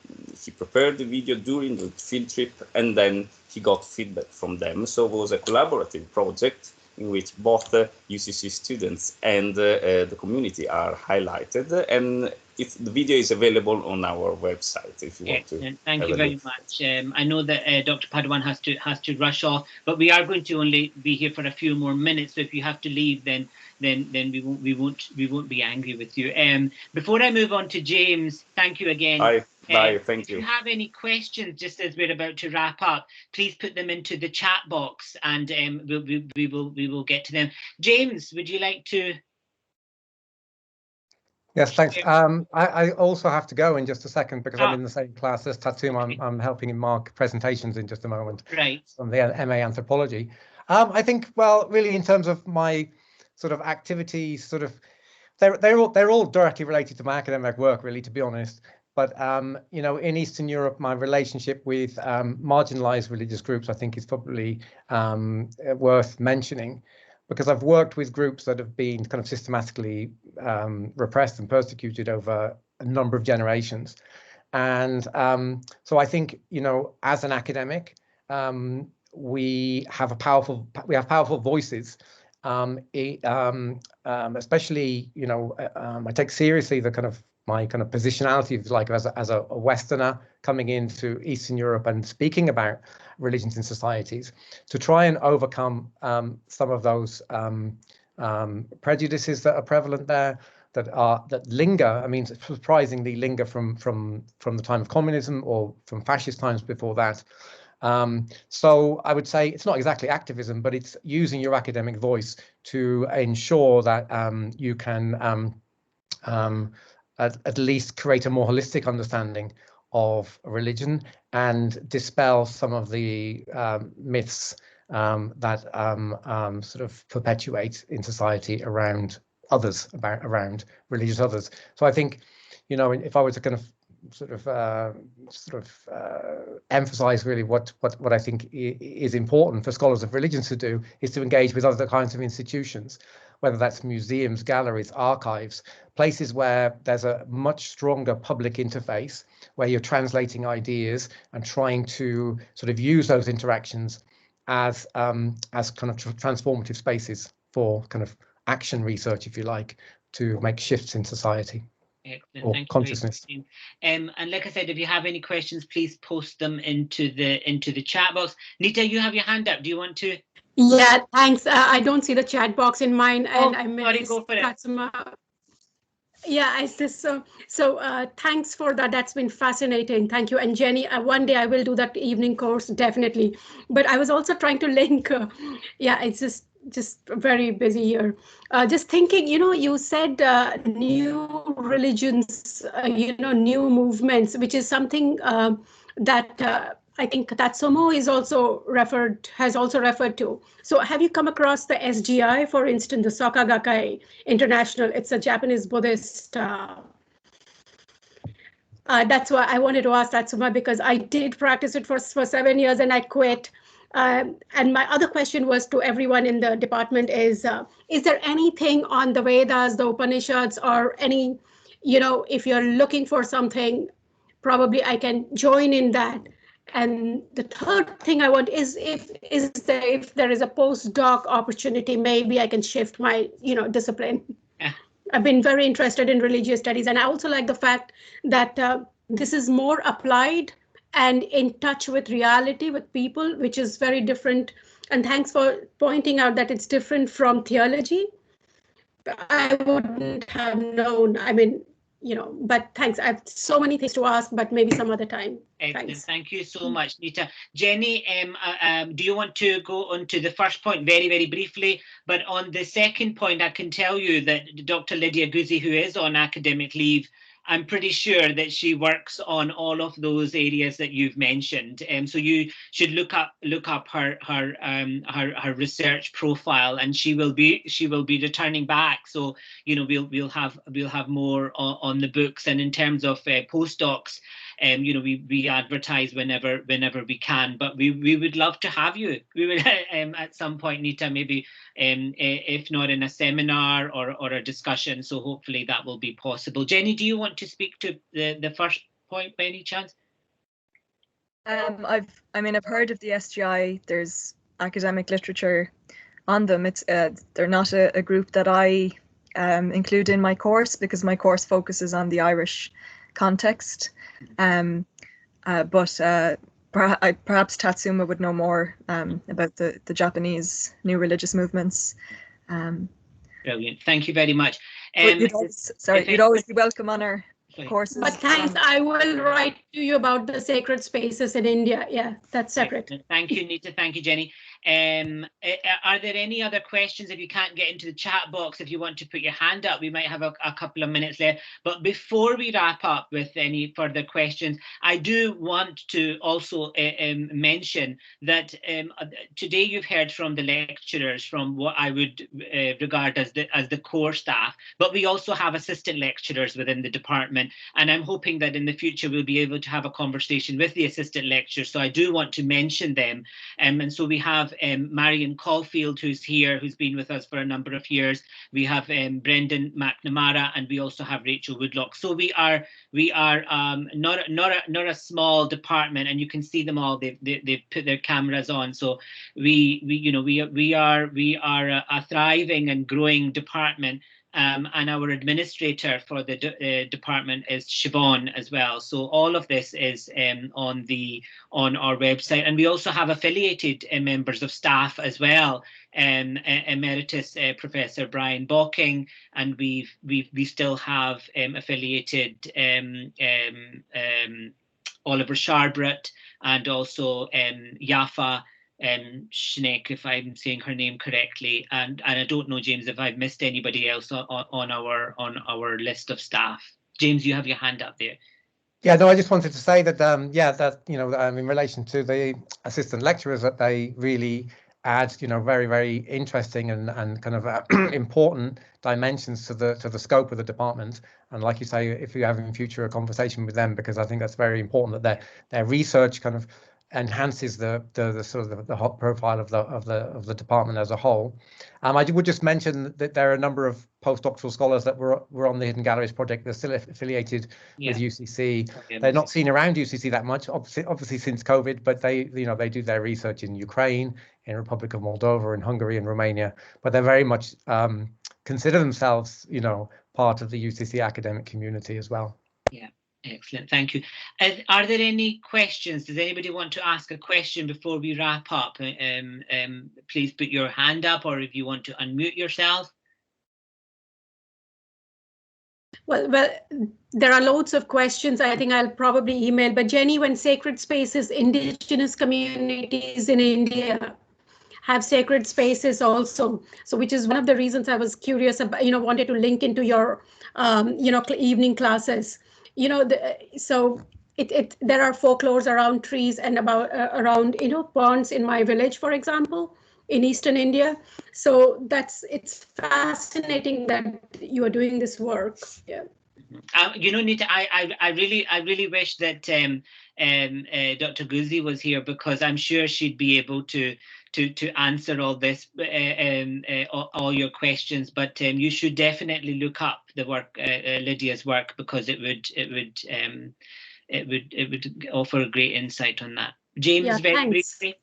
he prepared the video during the field trip, and then he got feedback from them. So it was a collaborative project in which both UCC students and the community are highlighted, and the video is available on our website if you want to. Thank you very much. I know that Dr. Padawan has to rush off, but we are going to only be here for a few more minutes. So if you have to leave, then we won't be angry with you. Before I move on to James, thank you again. Thank you. If you have any questions, just as we're about to wrap up, please put them into the chat box, and we will get to them. James, would you like to? Yes, thanks. I also have to go in just a second because I'm in the same class as Tatsuma. I'm helping him mark presentations in just a moment. Right. From the MA Anthropology. I think, well, really, in terms of my sort of activities, sort of, they're all directly related to my academic work, really, to be honest. But in Eastern Europe, my relationship with marginalized religious groups, I think, is probably worth mentioning, because I've worked with groups that have been kind of systematically repressed and persecuted over a number of generations. And so I think, as an academic, we have powerful voices. Especially, I take seriously my kind of positionality, if you like, as a Westerner coming into Eastern Europe and speaking about religions in societies, to try and overcome some of those prejudices that are prevalent there, that linger. I mean, surprisingly linger from the time of communism or from fascist times before that. So I would say it's not exactly activism, but it's using your academic voice to ensure that you can at least create a more holistic understanding of religion and dispel some of the myths that sort of perpetuate in society around others, around religious others. So I think, if I were to kind of sort of emphasize really what I think is important for scholars of religions to do, is to engage with other kinds of institutions, whether that's museums, galleries, archives, places where there's a much stronger public interface, where you're translating ideas and trying to sort of use those interactions as kind of transformative spaces for kind of action research, if you like, to make shifts in society. Excellent. Or Thank you consciousness. very much. And like I said, if you have any questions, please post them into the chat box. Nita, you have your hand up. Do you want to? Yeah, thanks. I don't see the chat box in mine, and I sorry, missed go for it. Yeah, I just thanks for that. That's been fascinating. Thank you. And Jenny, one day I will do that evening course, definitely. But I was also trying to link. Yeah, it's just very busy here. Just thinking, you said new religions, new movements, which is something that I think Tatsumo has also referred to. So have you come across the SGI, for instance, the Soka Gakkai International? It's a Japanese Buddhist. That's why I wanted to ask Tatsuma, because I did practice it for 7 years and I quit. And my other question was to everyone in the department is there anything on the Vedas, the Upanishads, or any, if you're looking for something, probably I can join in that. And the third thing I want is if there is a postdoc opportunity, maybe I can shift my discipline. Yeah. I've been very interested in religious studies, and I also like the fact that this is more applied and in touch with reality, with people, which is very different. And thanks for pointing out that it's different from theology. I wouldn't have known. I mean, but thanks. I have so many things to ask, but maybe some other time. Excellent. Thanks. Thank you so much, Nita. Jenny, do you want to go on to the first point very, very briefly? But on the second point, I can tell you that Dr. Lydia Guzzi, who is on academic leave, I'm pretty sure that she works on all of those areas that you've mentioned. So you should look up her research profile, and she will be returning back. So we'll have more on the books. And in terms of postdocs, we advertise whenever we can, but we would love to have you. We would at some point, Nita, maybe if not in a seminar or a discussion. So hopefully that will be possible. Jenny, do you want to speak to the first point by any chance? I've heard of the SGI. There's academic literature on them. It's they're not a group that I include in my course, because my course focuses on the Irish context. But perhaps Tatsuma would know more about the Japanese new religious movements. Brilliant. Thank you very much. You'd always be welcome on our courses. But thanks. I will write to you about the sacred spaces in India. Yeah, that's separate. Thank you, Nita. Thank you, Jenny. Are there any other questions? If you can't get into the chat box, if you want to put your hand up, we might have a couple of minutes left. But before we wrap up with any further questions, I do want to also mention that today you've heard from the lecturers, from what I would regard as the core staff, but we also have assistant lecturers within the department, and I'm hoping that in the future we'll be able to have a conversation with the assistant lecturers. So I do want to mention them, and so we have Marion Caulfield, who's here, who's been with us for a number of years. We have Brendan McNamara, and we also have Rachel Woodlock. So we are not a small department, and you can see them all. They've put their cameras on. So we are a thriving and growing department. And our administrator for the department is Siobhan as well. So all of this is on our website, and we also have affiliated members of staff as well. Emeritus Professor Brian Bocking, and we still have affiliated Oliver Sharbrat, and also Yafa Schneck, if I'm saying her name correctly, and I don't know, James, if I've missed anybody else on our list of staff. James, you have your hand up there. Yeah, no, I just wanted to say that in relation to the assistant lecturers, that they really add very, very interesting and kind of important dimensions to the scope of the department. And like you say, if you have in future a conversation with them, because I think that's very important, that their research kind of enhances the sort of the hot profile of the department as a whole. I would just mention that there are a number of postdoctoral scholars that were on the Hidden Galleries project. They're still affiliated with UCC. They're not seen around UCC that much, obviously since COVID, but they do their research in Ukraine, in Republic of Moldova, in Hungary, and Romania. But they're very much consider themselves, part of the UCC academic community as well. Yeah. Excellent, thank you. Are there any questions? Does anybody want to ask a question before we wrap up? Please put your hand up, or if you want to unmute yourself. Well, there are loads of questions. I think I'll probably email. But Jenny, when sacred spaces, indigenous communities in India have sacred spaces also. So which is one of the reasons I was curious about, wanted to link into your, evening classes. So there are folklores around trees and around ponds in my village, for example, in eastern India. So it's fascinating that you are doing this work. Yeah. Nita, I really wish that Dr. Guzzi was here, because I'm sure she'd be able to answer all this, all your questions. But you should definitely look up the work, Lydia's work, because it would offer a great insight on that. James, yeah, very thanks. briefly.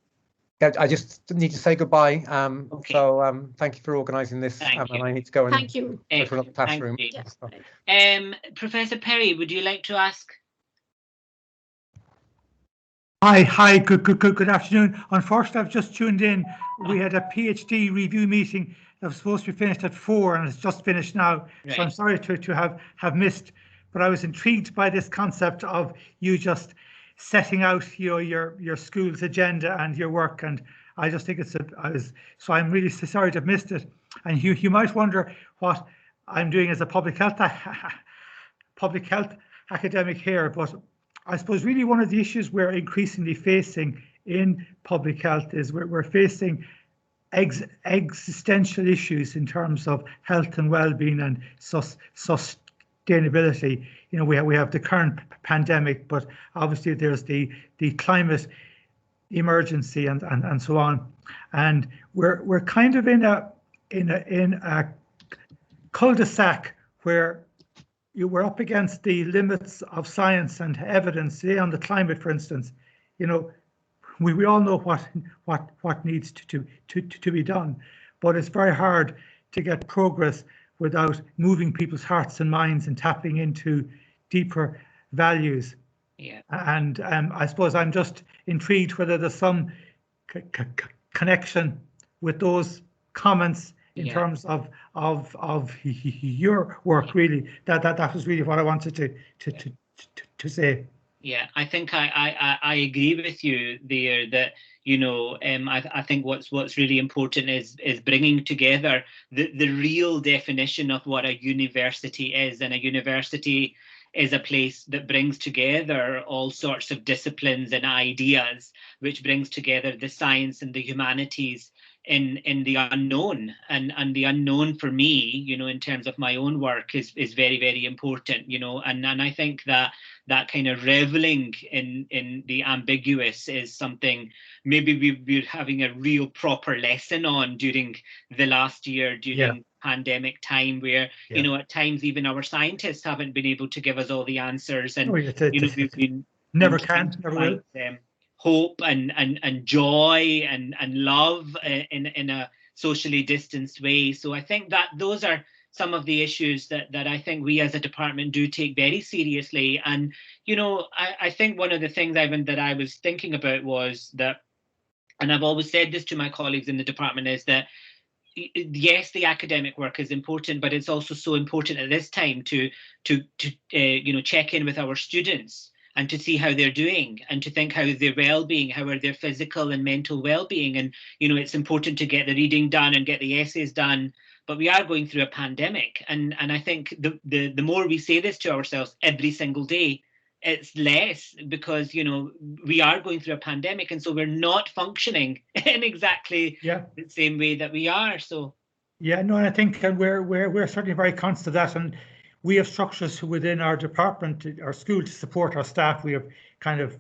I just need to say goodbye. Okay. So thank you for organising this. And I need to go and Thank you. go to another classroom. Yeah. Professor Perry, would you like to ask? Hi. Good afternoon. Unfortunately, I've just tuned in. We had a PhD review meeting that was supposed to be finished at 4, and it's just finished now. Right. So I'm sorry to have missed, but I was intrigued by this concept of you just setting out your school's agenda and your work, and I just think so I'm really sorry to have missed it. And you might wonder what I'm doing as a public health academic here, but I suppose really one of the issues we're increasingly facing in public health is we're facing existential issues in terms of health and well-being and sustainability. We have the current pandemic, but obviously there's the climate emergency and so on. And we're kind of in a cul-de-sac where we're up against the limits of science and evidence. Say on the climate, for instance, we all know what needs to be done, but it's very hard to get progress without moving people's hearts and minds and tapping into deeper values. Yeah. And I suppose I'm just intrigued whether there's some connection with those comments in terms of your work. Really, that was really what I wanted to say. Yeah, I think I agree with you there that I think what's really important is bringing together the real definition of what a university is. And a university is a place that brings together all sorts of disciplines and ideas, which brings together the science and the humanities in the unknown. And the unknown for me, in terms of my own work is very, very important, and I think that kind of reveling in the ambiguous is something maybe we're having a real proper lesson on during the last year, during pandemic time, where at times even our scientists haven't been able to give us all the answers, and we've been never will. Hope and joy and love in a socially distanced way. So I think that those are some of the issues that I think we as a department do take very seriously. And I think one of the things, Ivan, that I was thinking about was that, and I've always said this to my colleagues in the department, is that yes, the academic work is important, but it's also so important at this time to check in with our students and to see how they're doing, and to think how their well-being, how are their physical and mental well-being. And it's important to get the reading done and get the essays done, but we are going through a pandemic, and I think the more we say this to ourselves every single day, it's less, because we are going through a pandemic, and so we're not functioning in exactly the same way that we are. So and I think we're certainly very conscious of that, and we have structures within our department, our school, to support our staff. We have kind of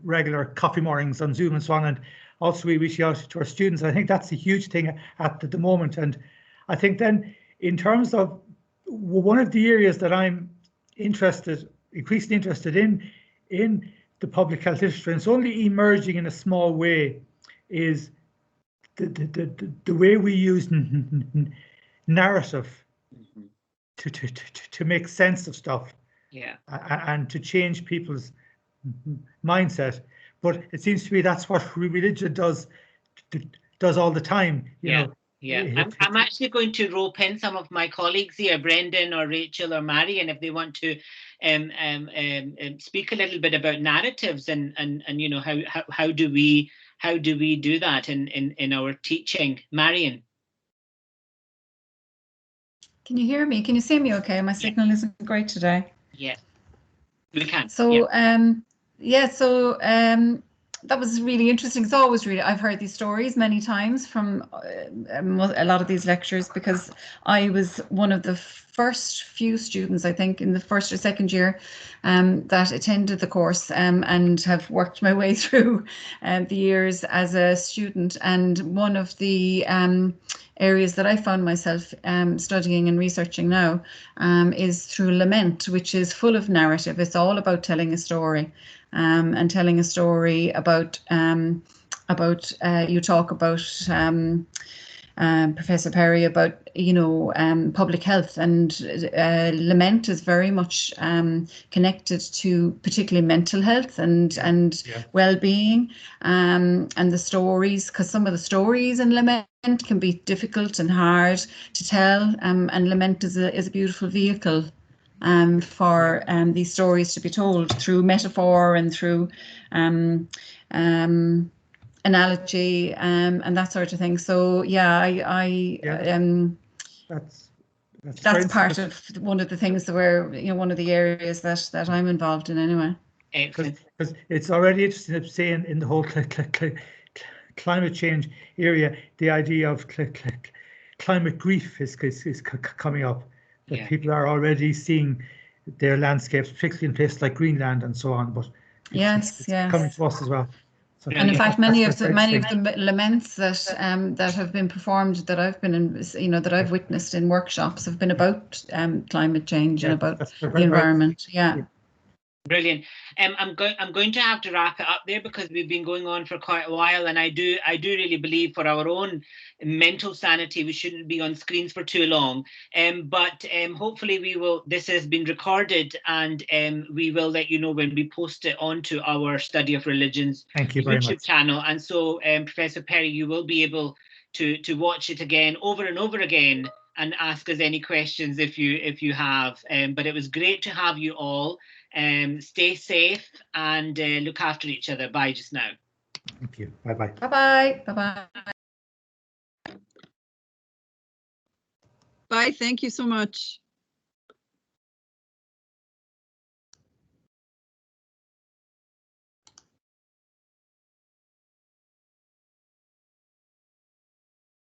regular coffee mornings on Zoom and so on, and also we reach out to our students. I think that's a huge thing at the moment. And I think then in terms of one of the areas that I'm increasingly interested in the public health literature, and it's only emerging in a small way, is the way we use narrative to make sense of stuff, and to change people's mindset. But it seems to me that's what religion does all the time. You know. Yeah, I'm actually going to rope in some of my colleagues here, Brendan or Rachel or Marion, if they want to speak a little bit about narratives and you know, how do we do that in our teaching. Marion. Can you hear me? Can you see me okay? My signal isn't great today. Yeah, we can. So that was really interesting. It's always really, I've heard these stories many times from a lot of these lectures, because I was one of the first few students, I think, in the first or second year that attended the course, and have worked my way through the years as a student. And one of the areas that I found myself studying and researching now is through lament, which is full of narrative. It's all about telling a story. And telling a story about you talk about Professor Perry about, you know, public health, and lament is very much connected to particularly mental health and well-being, and the stories, because some of the stories in lament can be difficult and hard to tell, and lament is a beautiful vehicle for these stories to be told through metaphor and through analogy and that sort of thing. So that's part of one of the things that we're, you know, one of the areas that I'm involved in anyway. Because it's already interesting to say in the whole climate change area, the idea of climate grief is coming up. That people are already seeing their landscapes, particularly in places like Greenland and so on. But it's coming to us as well. So and in fact, many of the laments that have been performed, that I've been in, you know, that I've witnessed in workshops, have been about climate change and about the environment. Brilliant. I'm going to have to wrap it up there, because we've been going on for quite a while, and I do really believe for our own mental sanity we shouldn't be on screens for too long. But hopefully we will. This has been recorded, and we will let you know when we post it onto our Study of Religions YouTube channel. And so, Professor Perry, you will be able to watch it again over and over again and ask us any questions if you have. But it was great to have you all. Stay safe and look after each other. Bye just now. Thank you. Bye-bye. Bye-bye. Bye-bye. Bye. Thank you so much.